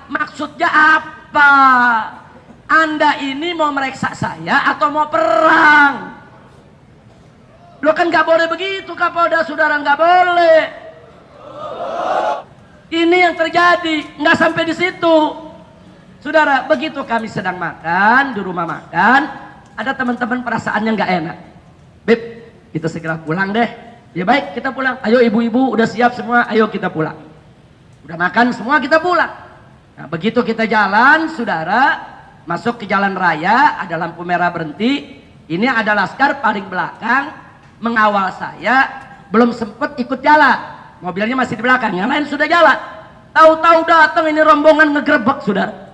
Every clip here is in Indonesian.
Maksudnya apa? Anda ini mau mereksa saya atau mau perang? Lo kan gak boleh begitu Kapolda, saudara, gak boleh. Ini yang terjadi, nggak sampai di situ. Saudara, begitu kami sedang makan di rumah makan, ada teman-teman perasaannya nggak enak. Beb, kita segera pulang deh. Ya baik, kita pulang. Ayo ibu-ibu, udah siap semua, ayo kita pulang. Udah makan semua, kita pulang. Nah, begitu kita jalan, saudara, masuk ke jalan raya, ada lampu merah berhenti. Ini ada laskar paling belakang, mengawal saya, belum sempet ikut jalan. Mobilnya masih di belakang, yang lain sudah jalan. Tahu-tahu datang ini rombongan ngegerebek, saudara.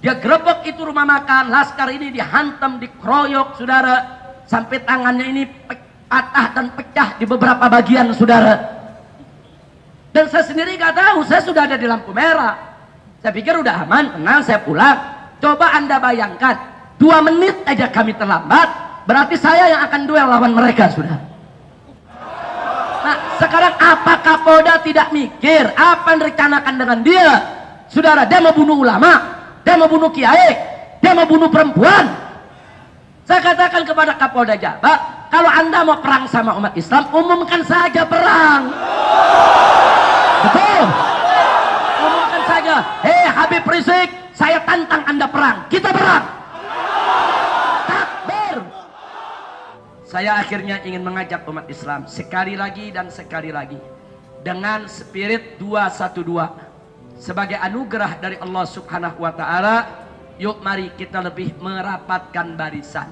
Dia gerebek itu rumah makan, laskar ini dihantam, dikeroyok, saudara. Sampai tangannya ini patah dan pecah di beberapa bagian, saudara. Dan saya sendiri gak tahu, saya sudah ada di lampu merah. Saya pikir udah aman, tenang, saya pulang. Coba Anda bayangkan, 2 menit aja kami terlambat, berarti saya yang akan duel lawan mereka, saudara. Nah, sekarang apa Kapolda tidak mikir apa yang direncanakan dengan dia? Saudara, dia mau bunuh ulama, dia mau bunuh kiai, dia mau bunuh perempuan. Saya katakan kepada Kapolda Jabar, kalau Anda mau perang sama umat Islam, umumkan saja perang. Betul? Umumkan saja. Hei Habib Rizik, saya tantang Anda perang. Kita perang. Takbir. Saya akhirnya ingin mengajak umat Islam sekali lagi dan sekali lagi dengan spirit 212 sebagai anugerah dari Allah Subhanahu wa taala. Yuk mari kita lebih merapatkan barisan.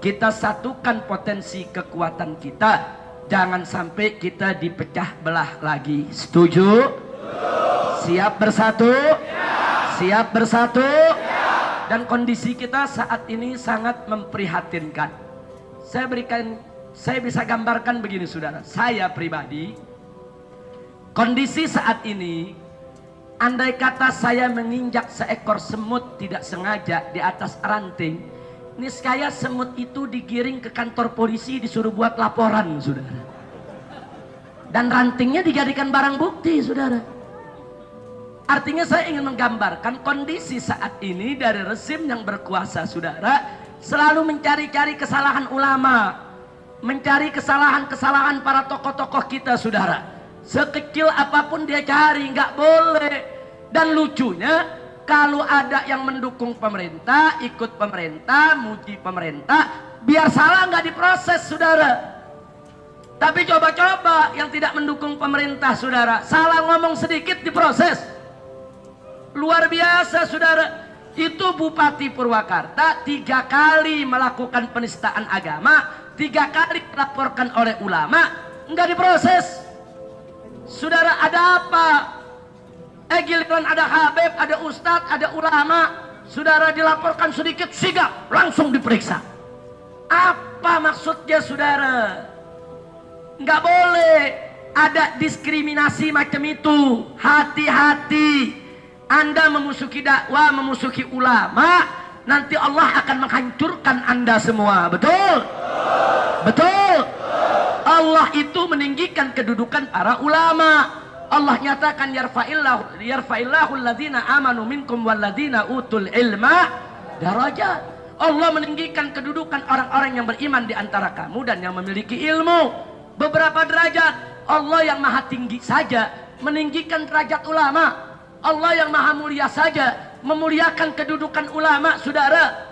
Kita satukan potensi kekuatan kita. Jangan sampai kita dipecah belah lagi. Setuju? Siap bersatu? Siap bersatu? Dan kondisi kita saat ini sangat memprihatinkan. Saya bisa gambarkan begini, saudara. Saya pribadi, kondisi saat ini, andai kata saya menginjak seekor semut tidak sengaja di atas ranting, niscaya semut itu digiring ke kantor polisi, disuruh buat laporan, saudara. Dan rantingnya dijadikan barang bukti, saudara. Artinya saya ingin menggambarkan kondisi saat ini dari rezim yang berkuasa, saudara, selalu mencari-cari kesalahan ulama, mencari kesalahan-kesalahan para tokoh-tokoh kita, saudara. Sekecil apapun dia cari, nggak boleh. Dan lucunya, kalau ada yang mendukung pemerintah, ikut pemerintah, muji pemerintah, biar salah nggak diproses, saudara. Tapi coba-coba yang tidak mendukung pemerintah, saudara, salah ngomong sedikit diproses. Luar biasa, saudara. Itu Bupati Purwakarta 3 kali melakukan penistaan agama, 3 kali dilaporkan oleh ulama, nggak diproses. Saudara, ada apa? Giliran ada habib, ada ustadz, ada ulama, saudara dilaporkan sedikit, sigap, langsung diperiksa. Apa maksudnya, saudara? Nggak boleh ada diskriminasi macam itu. Hati-hati. Anda memusuhi dakwah, memusuhi ulama, nanti Allah akan menghancurkan Anda semua. Betul? Betul? Allah itu meninggikan kedudukan para ulama. Allah nyatakan yarfa'illahu alladzina amanu minkum walladzina utul ilma darajat. Allah meninggikan kedudukan orang-orang yang beriman di antara kamu dan yang memiliki ilmu beberapa derajat. Allah yang maha tinggi saja meninggikan derajat ulama. Allah yang maha mulia saja memuliakan kedudukan ulama, saudara.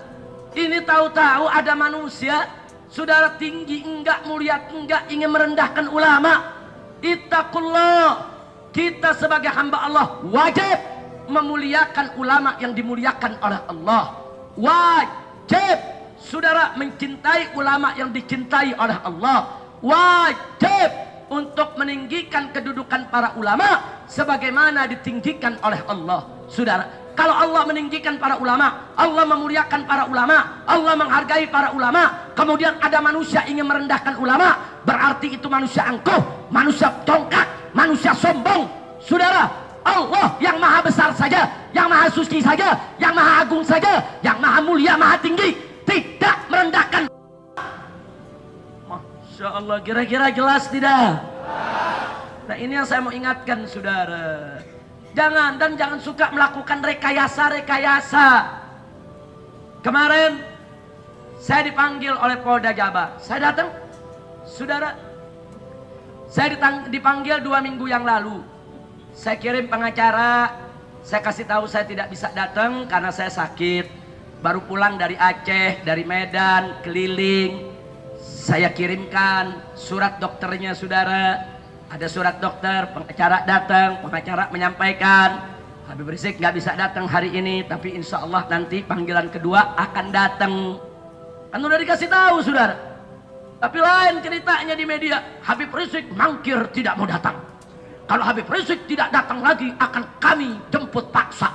Ini tahu-tahu ada manusia, saudara, tinggi enggak, mulia enggak, ingin merendahkan ulama. Ittaqullah. Kita sebagai hamba Allah wajib memuliakan ulama yang dimuliakan oleh Allah. Wajib, saudara, mencintai ulama yang dicintai oleh Allah. Wajib untuk meninggikan kedudukan para ulama sebagaimana ditinggikan oleh Allah. Saudara, kalau Allah meninggikan para ulama, Allah memuliakan para ulama, Allah menghargai para ulama, kemudian ada manusia ingin merendahkan ulama, berarti itu manusia angkuh, manusia congkak, manusia sombong. Saudara, Allah yang maha besar saja, yang maha suci saja, yang maha agung saja, yang maha mulia, maha tinggi, tidak merendahkan. Masya Allah, kira-kira jelas tidak? Nah, ini yang saya mau ingatkan, saudara. Jangan, dan jangan suka melakukan rekayasa-rekayasa. Kemarin saya dipanggil oleh Polda Jabar. Saya datang, saudara. Saya dipanggil 2 minggu yang lalu. Saya kirim pengacara. Saya kasih tahu saya tidak bisa datang karena saya sakit. Baru pulang dari Aceh, dari Medan, keliling. Saya kirimkan surat dokternya, saudara. Ada surat dokter, pengacara datang, pengacara menyampaikan Habib Rizik nggak bisa datang hari ini, tapi insya Allah nanti panggilan kedua akan datang. Kan udah dikasih tahu, saudara. Tapi lain ceritanya di media, Habib Rizik mangkir tidak mau datang. Kalau Habib Rizik tidak datang lagi akan kami jemput paksa.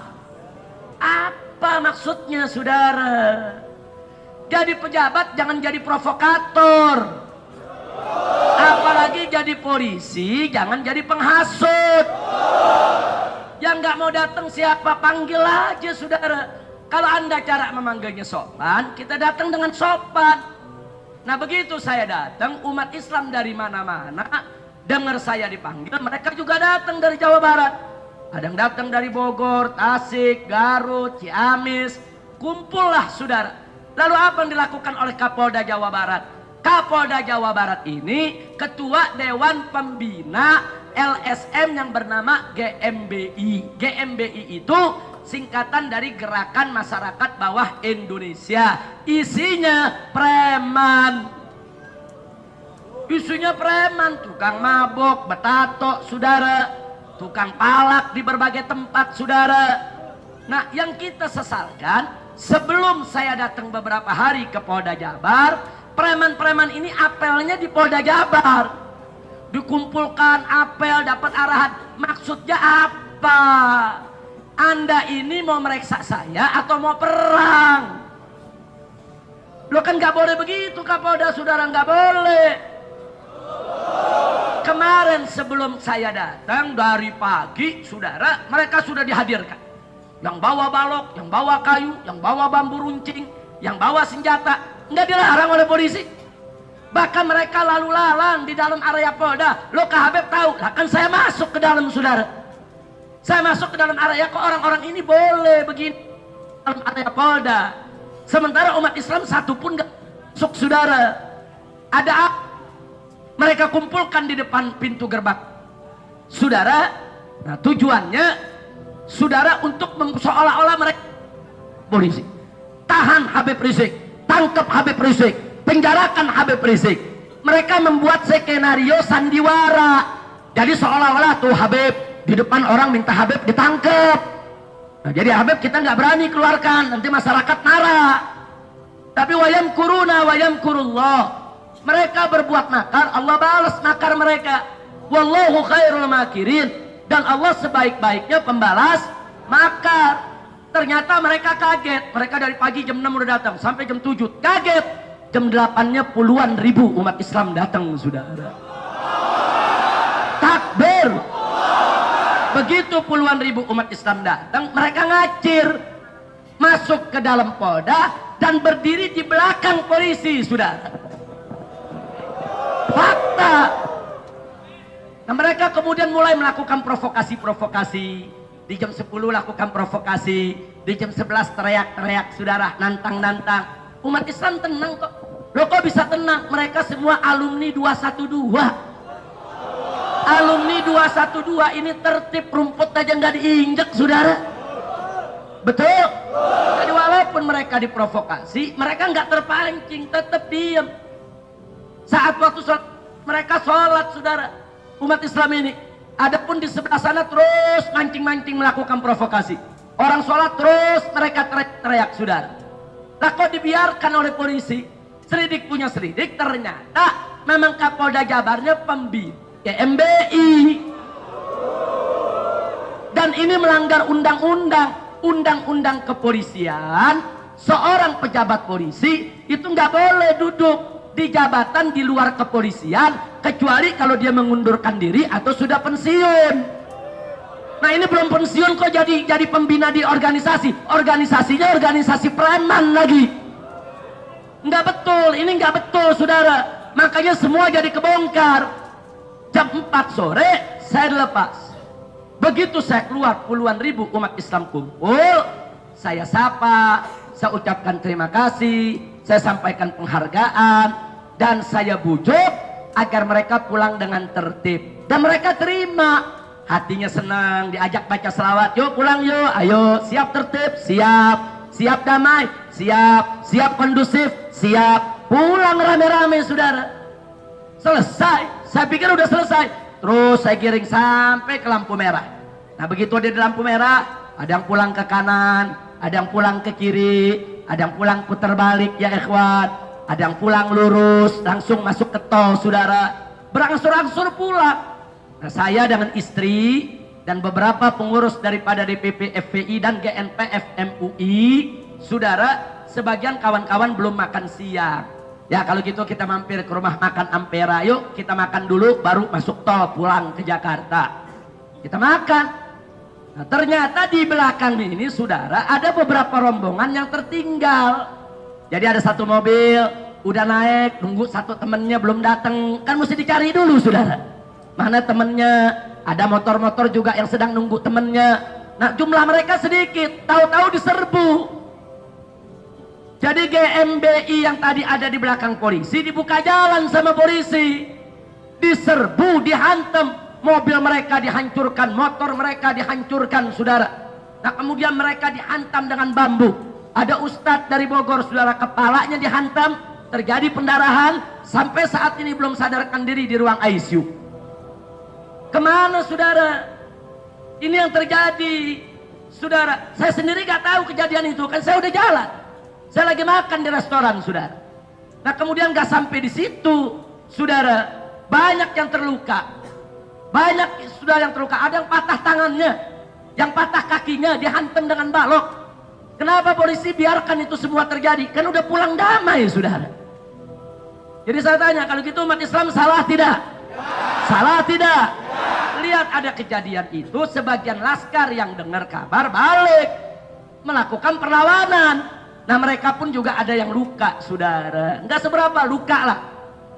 Apa maksudnya, saudara? Jadi pejabat jangan jadi provokator. Apalagi jadi polisi jangan jadi penghasut. Yang nggak mau datang siapa, panggil aja, saudara. Kalau Anda cara memanggilnya sopan, kita datang dengan sopan. Nah begitu saya datang, umat Islam dari mana-mana dengar saya dipanggil, mereka juga datang dari Jawa Barat. Ada yang datang dari Bogor, Tasik, Garut, Ciamis. Kumpullah, saudara. Lalu apa yang dilakukan oleh Kapolda Jawa Barat? Kapolda Jawa Barat ini ketua Dewan Pembina LSM yang bernama GMBI. GMBI itu singkatan dari Gerakan Masyarakat Bawah Indonesia. Isinya preman. Isinya preman, tukang mabok, betato, saudara. Tukang palak di berbagai tempat, saudara. Nah, yang kita sesalkan, sebelum saya datang beberapa hari ke Polda Jabar, preman-preman ini apelnya di Polda Jabar. Dikumpulkan apel, dapat arahan. Maksudnya apa? Anda ini mau meriksa saya atau mau perang? Lo kan gak boleh begitu, Kapolda, saudara, gak boleh. Kemarin sebelum saya datang dari pagi, saudara, mereka sudah dihadirkan. Yang bawa balok, yang bawa kayu, yang bawa bambu runcing, yang bawa senjata, nggak dilarang oleh polisi. Bahkan mereka lalu lalang di dalam area Polda. Lo Kak Habib tahu, lah kan saya masuk ke dalam, saudara. Saya masuk ke dalam area, kok orang-orang ini boleh begini dalam area Polda. Sementara umat Islam satu pun nggak masuk, saudara. Ada apa? Mereka kumpulkan di depan pintu gerbang, saudara. Nah tujuannya, saudara, untuk seolah-olah mereka polisi. Tahan Habib Rizik, tangkap Habib Rizik, penjarakan Habib Rizik. Mereka membuat skenario sandiwara. Jadi seolah-olah tuh Habib di depan orang minta Habib ditangkap. Nah, jadi Habib kita nggak berani keluarkan, nanti masyarakat marah. Tapi wayam kuruna wayam kurullah. Mereka berbuat makar, Allah balas makar mereka. Wallahu khairul makirin. Dan Allah sebaik-baiknya pembalas makar. Ternyata mereka kaget. Mereka dari pagi jam 6 udah datang sampai jam 7. Kaget. Jam 8-nya puluhan ribu umat Islam datang, saudara. Takbir. Begitu puluhan ribu umat Islam datang, mereka ngacir masuk ke dalam Polda dan berdiri di belakang polisi, saudara. Fakta. Nah, mereka kemudian mulai melakukan provokasi-provokasi. Di jam 10 lakukan provokasi, di jam 11 teriak-teriak, saudara, nantang-nantang. Umat Islam tenang kok. Loh kok bisa tenang? Mereka semua alumni 212. Alumni 212 ini tertib, rumput aja nggak diinjek, saudara. Betul? Jadi walaupun mereka diprovokasi, mereka nggak terpancing, tetap diam. Saat waktu sholat, mereka sholat, saudara. Umat Islam ini. Adapun di sebelah sana terus mancing-mancing melakukan provokasi. Orang sholat terus mereka teriak-teriak, saudara. Lah kok dibiarkan oleh polisi? Selidik punya selidik, ternyata memang Kapolda Jabarnya pembina GMBI. Dan ini melanggar undang-undang. Undang-undang kepolisian. Seorang pejabat polisi itu nggak boleh duduk di jabatan di luar kepolisian kecuali kalau dia mengundurkan diri atau sudah pensiun. Nah ini belum pensiun kok jadi pembina di organisasi. Organisasinya organisasi preman lagi. Nggak betul, ini nggak betul, saudara. Makanya semua jadi kebongkar. Jam 4 sore saya dilepas. Begitu saya keluar, puluhan ribu umat Islam kumpul, saya sapa, saya ucapkan terima kasih, saya sampaikan penghargaan, dan saya bujuk agar mereka pulang dengan tertib. Dan mereka terima, hatinya senang, diajak baca selawat, yuk pulang yuk, ayo, siap tertib, siap damai, siap kondusif, siap, pulang rame-rame saudara. Selesai, saya pikir udah selesai. Terus saya giring sampai ke lampu merah. Nah begitu ada di lampu merah, ada yang pulang ke kanan, ada yang pulang ke kiri, ada yang pulang putar balik ya ikhwan, ada yang pulang lurus langsung masuk ke tol saudara, berangsur-angsur pulang. Nah saya dengan istri dan beberapa pengurus daripada DPP FPI dan GNPF MUI saudara, sebagian kawan-kawan belum makan siang. Ya kalau gitu kita mampir ke rumah makan Ampera, yuk kita makan dulu baru masuk tol pulang ke Jakarta. Kita makan. Nah, ternyata di belakang ini saudara ada beberapa rombongan yang tertinggal. Jadi ada satu mobil udah naik, nunggu satu temennya belum datang, kan mesti dicari dulu saudara. Mana temennya? Ada motor-motor juga yang sedang nunggu temennya. Nah jumlah mereka sedikit, tahu-tahu diserbu. Jadi GMBI yang tadi ada di belakang polisi dibuka jalan sama polisi, diserbu, dihantam, mobil mereka dihancurkan, motor mereka dihancurkan saudara. Nah kemudian mereka dihantam dengan bambu. Ada ustadz dari Bogor saudara, kepalanya dihantam, terjadi pendarahan, sampai saat ini belum sadarkan diri di ruang ICU. Kemana saudara? Ini yang terjadi saudara. Saya sendiri gak tahu kejadian itu, kan saya udah jalan. Saya lagi makan di restoran saudara. Nah kemudian gak sampai di situ saudara, banyak yang terluka. Banyak saudara yang terluka. Ada yang patah tangannya, yang patah kakinya, dihantam dengan balok. Kenapa polisi biarkan itu semua terjadi? Kan udah pulang damai saudara. Jadi saya tanya, kalau gitu umat Islam salah tidak? Salah tidak? Lihat ada kejadian itu, sebagian laskar yang dengar kabar balik melakukan perlawanan. Nah mereka pun juga ada yang luka saudara, nggak seberapa luka lah.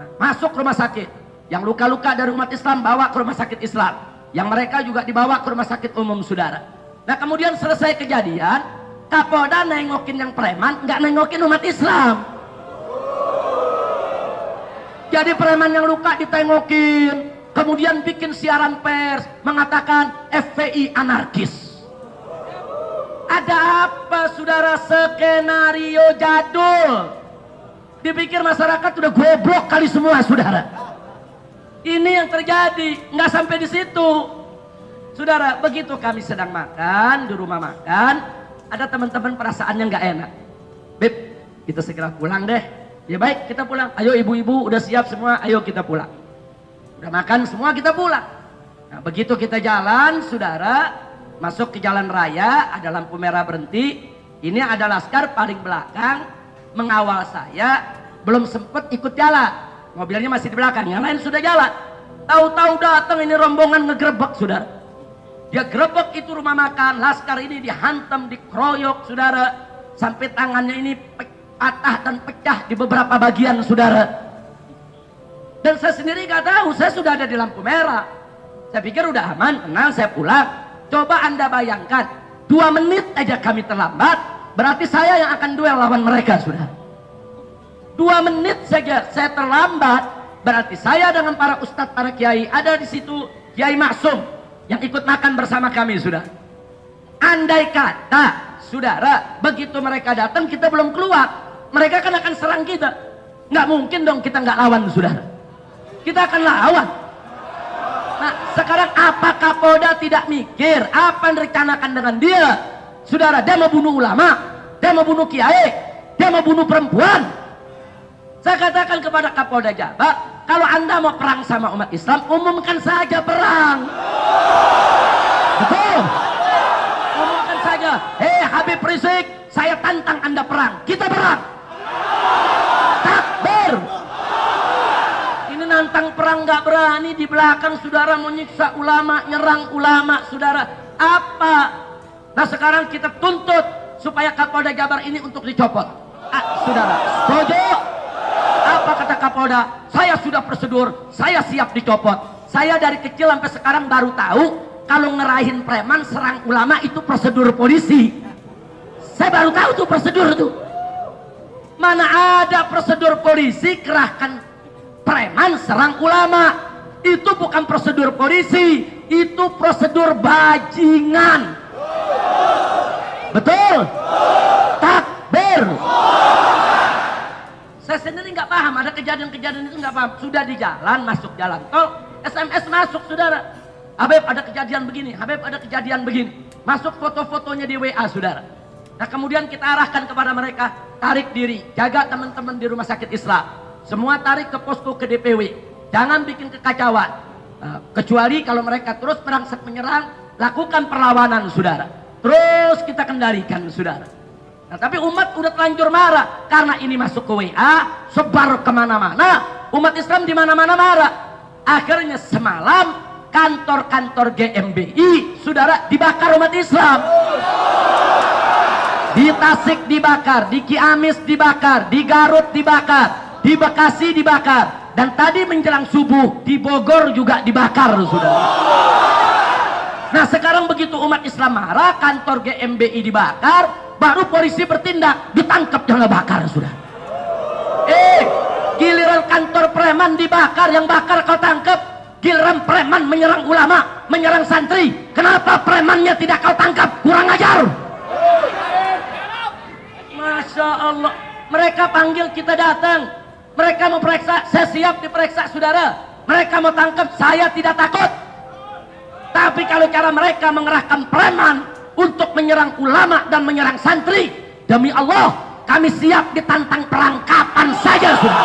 Nah, masuk rumah sakit, yang luka-luka dari umat Islam bawa ke rumah sakit Islam, yang mereka juga dibawa ke rumah sakit umum saudara. Nah kemudian selesai kejadian, Kapolda nengokin yang preman, nggak nengokin umat Islam. Jadi preman yang luka ditengokin, kemudian bikin siaran pers mengatakan FPI anarkis. Ada apa saudara? Skenario jadul. Dipikir masyarakat udah goblok kali semua saudara. Ini yang terjadi. Nggak sampai di situ saudara. Begitu kami sedang makan di rumah makan, ada teman-teman perasaannya nggak enak. Beb, kita segera pulang deh. Ya baik, kita pulang. Ayo ibu-ibu udah siap semua, ayo kita pulang. Udah makan semua, kita pulang. Nah begitu kita jalan saudara, masuk ke jalan raya, ada lampu merah berhenti. Ini ada laskar paling belakang mengawal saya, belum sempet ikut jalan. Mobilnya masih di belakang, yang lain sudah jalan. Tahu-tahu datang ini rombongan ngegerebek saudara. Dia gerebek itu rumah makan, laskar ini dihantam, dikeroyok saudara, sampai tangannya ini patah dan pecah di beberapa bagian saudara. Dan saya sendiri gak tahu, saya sudah ada di lampu merah. Saya pikir udah aman, tenang, saya pulang. Coba anda bayangkan, 2 menit aja kami terlambat, berarti saya yang akan duel lawan mereka sudah. 2 menit saja saya terlambat, berarti saya dengan para ustadz, para kiai, ada di situ Kiai Maksum yang ikut makan bersama kami sudah. Andai kata saudara, begitu mereka datang kita belum keluar, mereka kan akan serang kita. Nggak mungkin dong kita nggak lawan saudara. Kita akan lawan. Nah sekarang apa Kapolda tidak mikir apa yang direncanakan dengan dia saudara? Dia mau bunuh ulama, dia mau bunuh kiai, dia mau bunuh perempuan. Saya katakan kepada Kapolda Jabar, kalau anda mau perang sama umat Islam, umumkan saja perang. Betul, umumkan saja. Hei Habib Rizik, saya tantang anda perang, kita perang. Takbir. Ini nantang perang gak berani, di belakang saudara mau nyiksa ulama, nyerang ulama saudara. Apa? Nah sekarang kita tuntut supaya Kapolda Jabar ini untuk dicopot. Saudara setuju? Apa kata Kapolda? Saya sudah prosedur, saya siap dicopot. Saya dari kecil sampai sekarang baru tahu kalau ngerahin preman serang ulama itu prosedur polisi. Saya baru tahu tuh prosedur tuh. Mana ada prosedur polisi kerahkan preman serang ulama. Itu bukan prosedur polisi, itu prosedur bajingan. Betul? Takbir. Saya sendiri nggak paham, ada kejadian-kejadian itu nggak paham. Sudah di jalan, masuk jalan tol, SMS masuk saudara. Habib ada kejadian begini, Habib ada kejadian begini. Masuk foto-fotonya di WA saudara. Nah kemudian kita arahkan kepada mereka, tarik diri, jaga teman-teman di rumah sakit Islam. Semua tarik ke posko ke DPW, jangan bikin kekacauan. Kecuali kalau mereka terus merangsek menyerang, lakukan perlawanan saudara. Terus kita kendalikan saudara. Nah tapi umat udah terlanjur marah, karena ini masuk ke WA, sebar kemana-mana, umat Islam di mana-mana marah. Akhirnya semalam kantor-kantor GMBI saudara dibakar umat Islam. Di Tasik dibakar, di Ciamis dibakar, di Garut dibakar, di Bekasi dibakar, dan tadi menjelang subuh di Bogor juga dibakar saudara. Nah sekarang begitu umat Islam marah, kantor GMBI dibakar, baru polisi bertindak, ditangkap jangan bakar saudara. Giliran kantor preman dibakar, yang bakar kau tangkap. Giliran preman menyerang ulama, menyerang santri, kenapa premannya tidak kau tangkap? Kurang ajar. Masya Allah, mereka panggil kita datang, mereka mau periksa, saya siap diperiksa saudara. Mereka mau tangkap, saya tidak takut. Tapi kalau cara mereka mengerahkan preman untuk menyerang ulama dan menyerang santri, demi Allah kami siap ditantang perang kapan saja saudara.